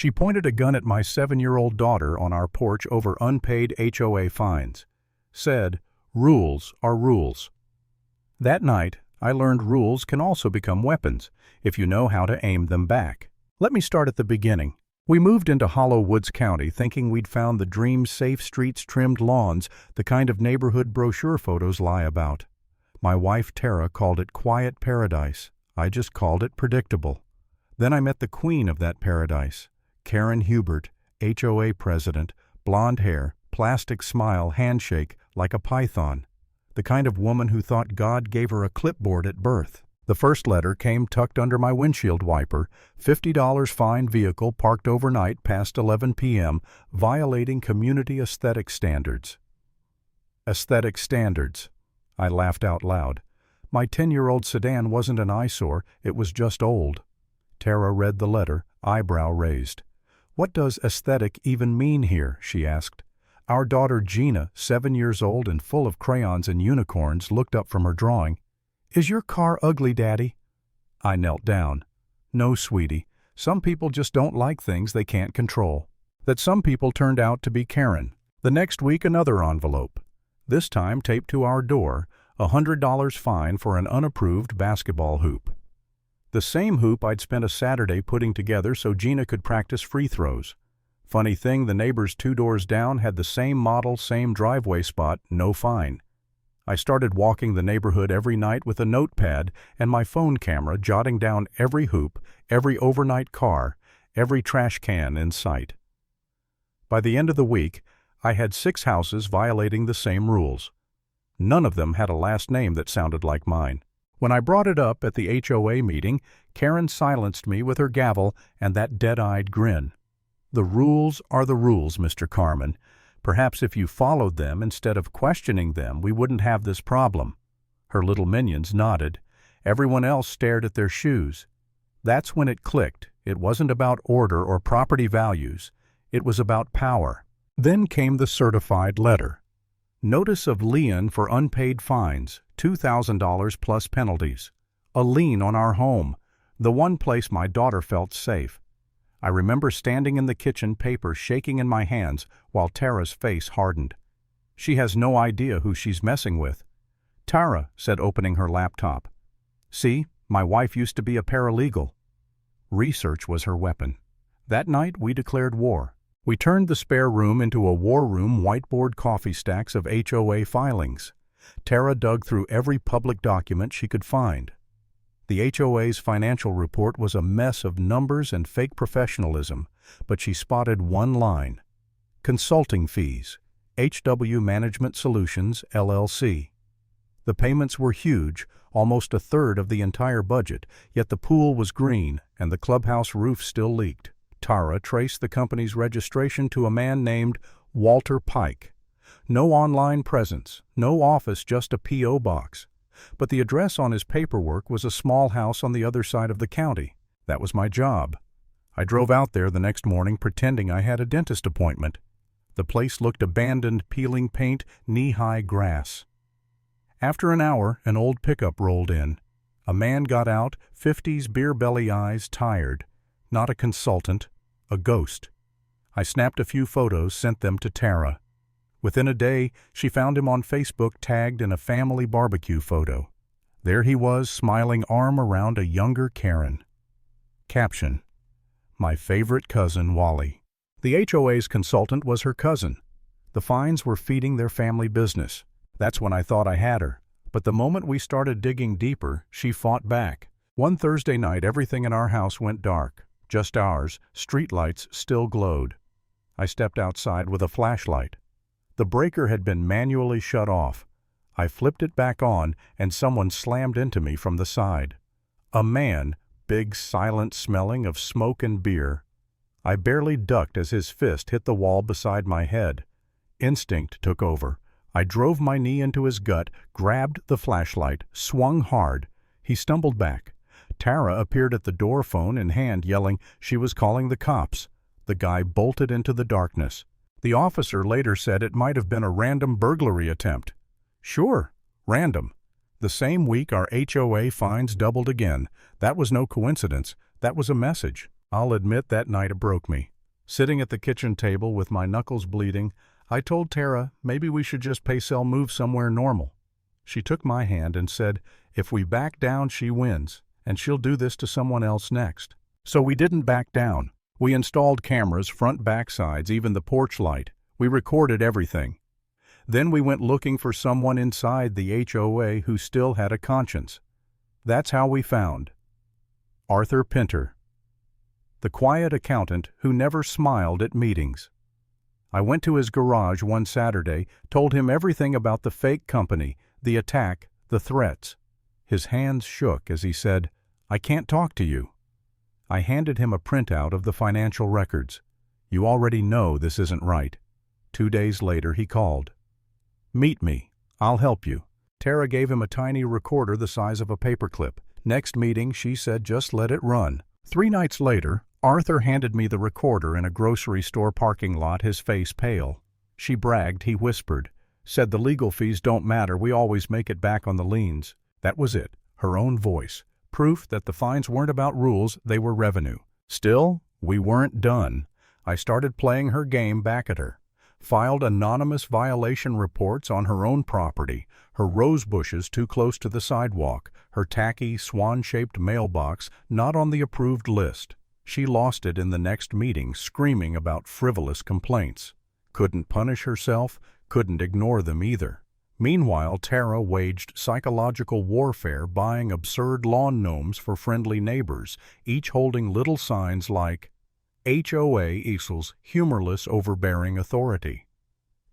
She pointed a gun at my 7-year-old daughter on our porch over unpaid HOA fines. Said, "Rules are rules." That night, I learned rules can also become weapons if you know how to aim them back. Let me start at the beginning. We moved into Hollow Woods County thinking we'd found the dream safe streets, trimmed lawns, the kind of neighborhood brochure photos lie about. My wife Tara called it quiet paradise. I just called it predictable. Then I met the queen of that paradise, Karen Hubert, HOA president, blonde hair, plastic smile, handshake like a python. The kind of woman who thought God gave her a clipboard at birth. The first letter came tucked under my windshield wiper, $50 fine vehicle parked overnight past 11 p.m., violating community aesthetic standards. Aesthetic standards. I laughed out loud. My 10-year-old sedan wasn't an eyesore, it was just old. Tara read the letter, eyebrow raised. "What does aesthetic even mean here?" she asked. Our daughter Gina, 7 years old and full of crayons and unicorns, looked up from her drawing. "Is your car ugly, Daddy?" I knelt down. "No, sweetie. Some people just don't like things they can't control." That some people turned out to be Karen. The next week another envelope. This time taped to our door, $100 fine for an unapproved basketball hoop. The same hoop I'd spent a Saturday putting together so Gina could practice free throws. Funny thing, the neighbors 2 doors down had the same model, same driveway spot, no fine. I started walking the neighborhood every night with a notepad and my phone camera, jotting down every hoop, every overnight car, every trash can in sight. By the end of the week, I had 6 houses violating the same rules. None of them had a last name that sounded like mine. When I brought it up at the HOA meeting, Karen silenced me with her gavel and that dead-eyed grin. "The rules are the rules, Mr. Carmen. Perhaps if you followed them instead of questioning them, we wouldn't have this problem." Her little minions nodded. Everyone else stared at their shoes. That's when it clicked. It wasn't about order or property values. It was about power. Then came the certified letter. Notice of lien for unpaid fines, $2,000 plus penalties. A lien on our home, the one place my daughter felt safe. I remember standing in the kitchen, paper shaking in my hands, while Tara's face hardened. She has no idea who she's messing with. "Tara," said, opening her laptop. "See, my wife used to be a paralegal." Research was her weapon. That night we declared war. We turned the spare room into a war room, whiteboard coffee stacks of HOA filings. Tara dug through every public document she could find. The HOA's financial report was a mess of numbers and fake professionalism, but she spotted one line. Consulting fees, HW Management Solutions, LLC. The payments were huge, almost a third of the entire budget, yet the pool was green and the clubhouse roof still leaked. Tara traced the company's registration to a man named Walter Pike. No online presence, no office, just a P.O. box. But the address on his paperwork was a small house on the other side of the county. That was my job. I drove out there the next morning pretending I had a dentist appointment. The place looked abandoned, peeling paint, knee-high grass. After an hour, an old pickup rolled in. A man got out, 50s, beer belly eyes, tired. Not a consultant, a ghost. I snapped a few photos, sent them to Tara. Within a day, she found him on Facebook tagged in a family barbecue photo. There he was, smiling, arm around a younger Karen. Caption: "My favorite cousin, Wally." The HOA's consultant was her cousin. The fines were feeding their family business. That's when I thought I had her. But the moment we started digging deeper, she fought back. One Thursday night, everything in our house went dark. Just ours, streetlights still glowed. I stepped outside with a flashlight. The breaker had been manually shut off. I flipped it back on, and someone slammed into me from the side. A man, big, silent, smelling of smoke and beer. I barely ducked as his fist hit the wall beside my head. Instinct took over. I drove my knee into his gut, grabbed the flashlight, swung hard. He stumbled back. Tara appeared at the door, phone in hand, yelling she was calling the cops. The guy bolted into the darkness. The officer later said it might have been a random burglary attempt. Sure, random. The same week our HOA fines doubled again. That was no coincidence. That was a message. I'll admit that night it broke me. Sitting at the kitchen table with my knuckles bleeding, I told Tara maybe we should just pay sell move somewhere normal. She took my hand and said, if we back down, she wins, and she'll do this to someone else next. So we didn't back down. We installed cameras, front, back sides, even the porch light. We recorded everything. Then we went looking for someone inside the HOA who still had a conscience. That's how we found Arthur Pinter, the quiet accountant who never smiled at meetings. I went to his garage one Saturday, told him everything about the fake company, the attack, the threats. His hands shook as he said, I can't talk to you. I handed him a printout of the financial records. You already know this isn't right. 2 days later he called. Meet me. I'll help you. Tara gave him a tiny recorder the size of a paperclip. Next meeting, she said just let it run. 3 nights later, Arthur handed me the recorder in a grocery store parking lot, his face pale. She bragged, he whispered. Said the legal fees don't matter, we always make it back on the liens. That was it, her own voice. Proof that the fines weren't about rules, they were revenue. Still, we weren't done. I started playing her game back at her. Filed anonymous violation reports on her own property, her rose bushes too close to the sidewalk, her tacky, swan-shaped mailbox not on the approved list. She lost it in the next meeting, screaming about frivolous complaints. Couldn't punish herself, couldn't ignore them either. Meanwhile, Tara waged psychological warfare, buying absurd lawn gnomes for friendly neighbors, each holding little signs like HOA equals humorless, overbearing authority.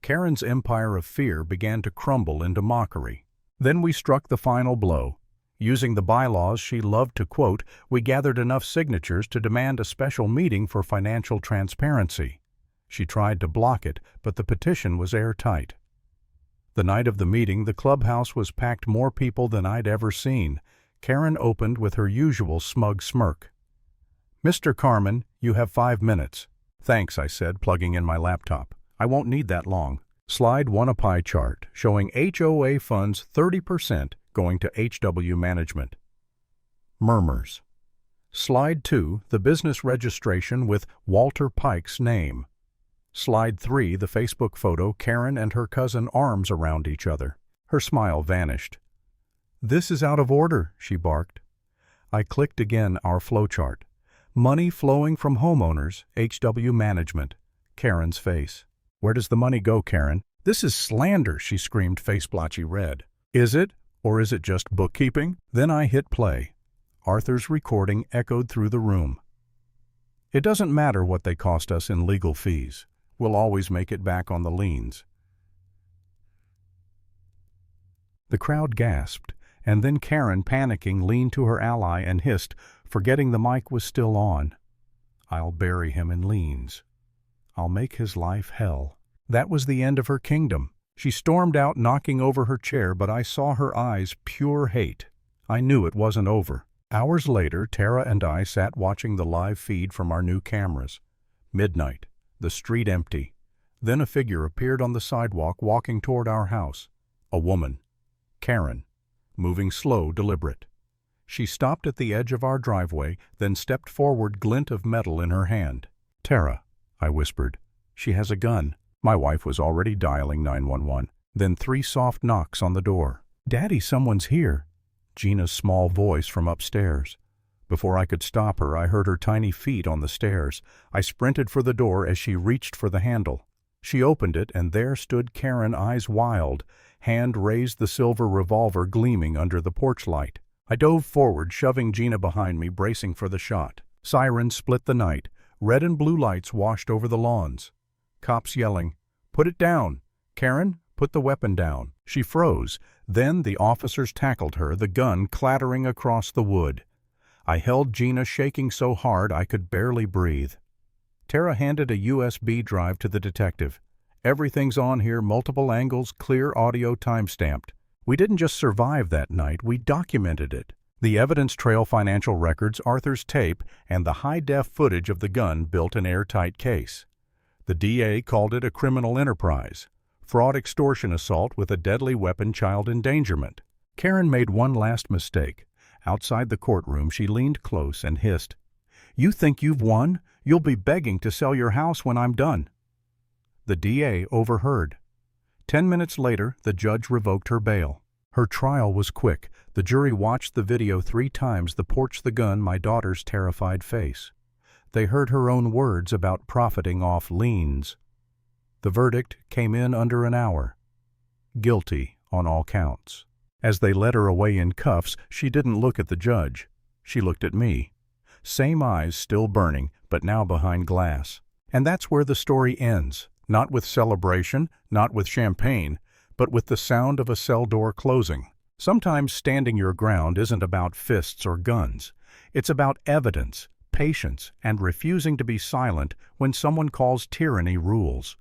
Karen's empire of fear began to crumble into mockery. Then we struck the final blow. Using the bylaws she loved to quote, we gathered enough signatures to demand a special meeting for financial transparency. She tried to block it, but the petition was airtight. The night of the meeting, the clubhouse was packed more people than I'd ever seen. Karen opened with her usual smug smirk. Mr. Carmen, you have 5 minutes. Thanks, I said, plugging in my laptop. I won't need that long. Slide 1, a pie chart showing HOA funds 30% going to HW management. Murmurs. Slide 2, the business registration with Walter Pike's name. Slide 3, the Facebook photo, Karen and her cousin arms around each other. Her smile vanished. This is out of order, she barked. I clicked again our flowchart. Money flowing from homeowners, HW management. Karen's face. Where does the money go, Karen? This is slander, she screamed, face blotchy red. Is it? Or is it just bookkeeping? Then I hit play. Arthur's recording echoed through the room. It doesn't matter what they cost us in legal fees. We'll always make it back on the liens. The crowd gasped, and then Karen, panicking, leaned to her ally and hissed, forgetting the mic was still on. I'll bury him in liens. I'll make his life hell. That was the end of her kingdom. She stormed out, knocking over her chair, but I saw her eyes pure hate. I knew it wasn't over. Hours later, Tara and I sat watching the live feed from our new cameras. Midnight. The street empty. Then a figure appeared on the sidewalk walking toward our house. A woman. Karen. Moving slow, deliberate. She stopped at the edge of our driveway, then stepped forward, glint of metal in her hand. Tara, I whispered. She has a gun. My wife was already dialing 911. Then 3 soft knocks on the door. Daddy, someone's here. Gina's small voice from upstairs. Before I could stop her, I heard her tiny feet on the stairs. I sprinted for the door as she reached for the handle. She opened it, and there stood Karen, eyes wild, hand raised, the silver revolver gleaming under the porch light. I dove forward, shoving Gina behind me, bracing for the shot. Sirens split the night. Red and blue lights washed over the lawns. Cops yelling, "Put it down! Karen, put the weapon down!" She froze. Then the officers tackled her, the gun clattering across the wood. I held Gina, shaking so hard I could barely breathe. Tara handed a USB drive to the detective. Everything's on here, multiple angles, clear audio, time-stamped. We didn't just survive that night, we documented it. The evidence trail, financial records, Arthur's tape, and the high-def footage of the gun built an airtight case. The DA called it a criminal enterprise. Fraud, extortion, assault with a deadly weapon, child endangerment. Karen made one last mistake. Outside the courtroom, she leaned close and hissed, You think you've won? You'll be begging to sell your house when I'm done." The DA overheard. 10 minutes later, the judge revoked her bail. Her trial was quick. The jury watched the video 3 times, the porch, the gun, my daughter's terrified face. They heard her own words about profiting off liens. The verdict came in under an hour. Guilty on all counts. As they led her away in cuffs, she didn't look at the judge. She looked at me. Same eyes still burning, but now behind glass. And that's where the story ends. Not with celebration, not with champagne, but with the sound of a cell door closing. Sometimes standing your ground isn't about fists or guns. It's about evidence, patience, and refusing to be silent when someone calls tyranny rules.